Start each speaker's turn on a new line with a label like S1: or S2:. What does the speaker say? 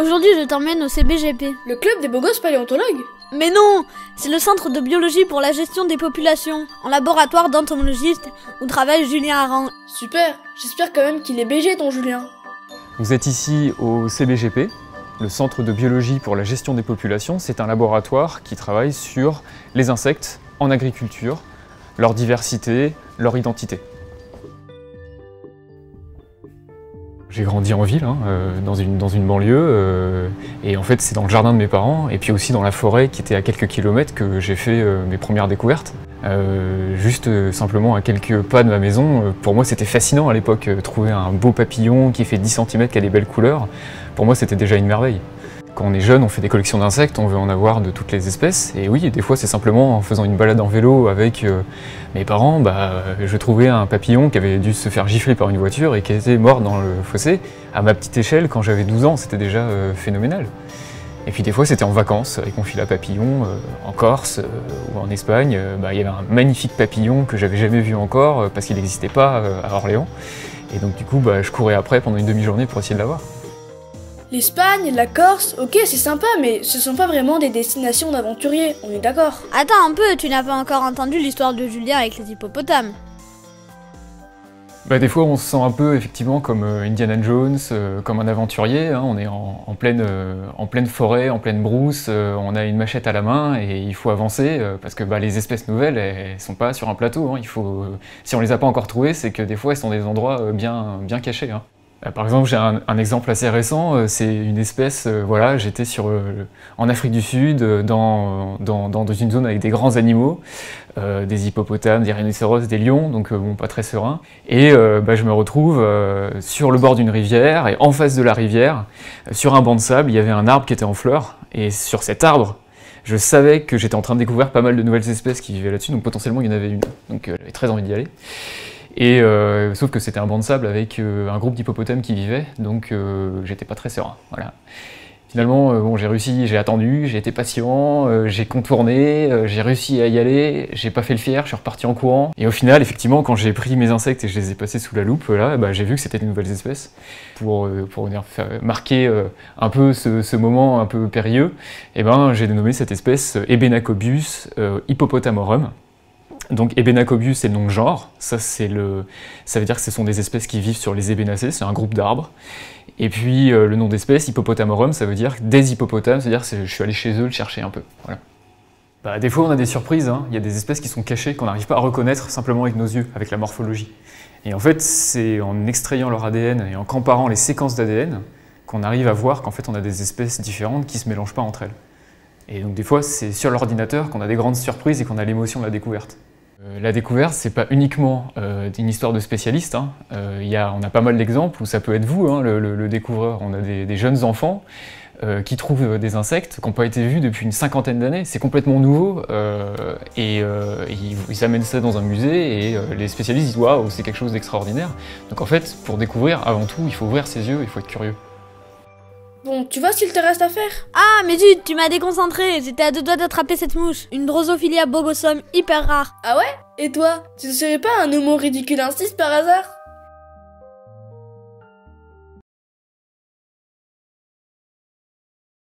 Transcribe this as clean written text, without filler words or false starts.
S1: Aujourd'hui, je t'emmène au CBGP.
S2: Le club des beaux gosses paléontologues?
S1: Mais non, c'est le centre de biologie pour la gestion des populations, en laboratoire d'entomologiste, où travaille Julien Arang.
S2: Super, j'espère quand même qu'il est BG ton Julien.
S3: Vous êtes ici au CBGP, le centre de biologie pour la gestion des populations. C'est un laboratoire qui travaille sur les insectes en agriculture, leur diversité, leur identité. J'ai grandi en ville, dans une banlieue, et en fait c'est dans le jardin de mes parents, et puis aussi dans la forêt qui était à quelques kilomètres que j'ai fait mes premières découvertes. Juste simplement à quelques pas de ma maison, pour moi c'était fascinant à l'époque, trouver un beau papillon qui fait 10 cm, qui a des belles couleurs, pour moi c'était déjà une merveille. Quand on est jeune, on fait des collections d'insectes, on veut en avoir de toutes les espèces, et oui, des fois c'est simplement en faisant une balade en vélo avec mes parents, je trouvais un papillon qui avait dû se faire gifler par une voiture et qui était mort dans le fossé. À ma petite échelle, quand j'avais 12 ans, c'était déjà phénoménal. Et puis des fois c'était en vacances, avec mon fil à papillon, en Corse ou en Espagne. Il y avait un magnifique papillon que j'avais jamais vu encore, parce qu'il n'existait pas à Orléans. Et donc du coup, je courais après pendant une demi-journée pour essayer de l'avoir.
S2: L'Espagne, la Corse, ok c'est sympa, mais ce sont pas vraiment des destinations d'aventuriers, on est d'accord?
S1: Attends un peu, tu n'as pas encore entendu l'histoire de Julien avec les hippopotames.
S3: Des fois on se sent un peu effectivement comme Indiana Jones, comme un aventurier, on est en pleine forêt, en pleine brousse, on a une machette à la main et il faut avancer parce que les espèces nouvelles elles sont pas sur un plateau, si on les a pas encore trouvées, c'est que des fois elles sont des endroits bien cachés. Par exemple, j'ai un exemple assez récent, c'est une espèce, j'étais en Afrique du Sud, dans une zone avec des grands animaux, des hippopotames, des rhinocéros, des lions, donc pas très serein. Et je me retrouve sur le bord d'une rivière, et en face de la rivière, sur un banc de sable, il y avait un arbre qui était en fleurs, et sur cet arbre, je savais que j'étais en train de découvrir pas mal de nouvelles espèces qui vivaient là-dessus, donc potentiellement il y en avait une, donc j'avais très envie d'y aller. Et sauf que c'était un banc de sable avec un groupe d'hippopotames qui vivaient, donc j'étais pas très serein. Voilà. Finalement, j'ai réussi, j'ai attendu, j'ai été patient, j'ai contourné, j'ai réussi à y aller, j'ai pas fait le fier, je suis reparti en courant. Et au final, effectivement, quand j'ai pris mes insectes et je les ai passés sous la loupe, là, j'ai vu que c'était des nouvelles espèces. Pour venir marquer un peu ce moment un peu périlleux, j'ai dénommé cette espèce Ebenacobus hippopotamorum. Donc Ebenacobus c'est le nom de genre, ça veut dire que ce sont des espèces qui vivent sur les ébénacées, c'est un groupe d'arbres. Et puis le nom d'espèce, hippopotamorum, ça veut dire des hippopotames, c'est-à-dire que je suis allé chez eux le chercher un peu. Voilà. Des fois on a des surprises, il y a des espèces qui sont cachées, qu'on n'arrive pas à reconnaître simplement avec nos yeux, avec la morphologie. Et en fait c'est en extrayant leur ADN et en comparant les séquences d'ADN qu'on arrive à voir qu'en fait on a des espèces différentes qui ne se mélangent pas entre elles. Et donc des fois c'est sur l'ordinateur qu'on a des grandes surprises et qu'on a l'émotion de la découverte. La découverte, c'est pas uniquement une histoire de spécialiste. On a pas mal d'exemples où ça peut être vous, le découvreur. On a des jeunes enfants qui trouvent des insectes qui n'ont pas été vus depuis une cinquantaine d'années. C'est complètement nouveau ils amènent ça dans un musée et les spécialistes disent « Waouh, c'est quelque chose d'extraordinaire ». Donc en fait, pour découvrir, avant tout, il faut ouvrir ses yeux, il faut être curieux.
S2: Bon, tu vois ce qu'il te reste à faire?
S1: Ah, mais tu m'as déconcentré, j'étais à deux doigts d'attraper cette mouche. Une Drosophilia bogossum hyper rare.
S2: Ah ouais? Et toi? Tu ne serais pas un homo ridiculensis par hasard?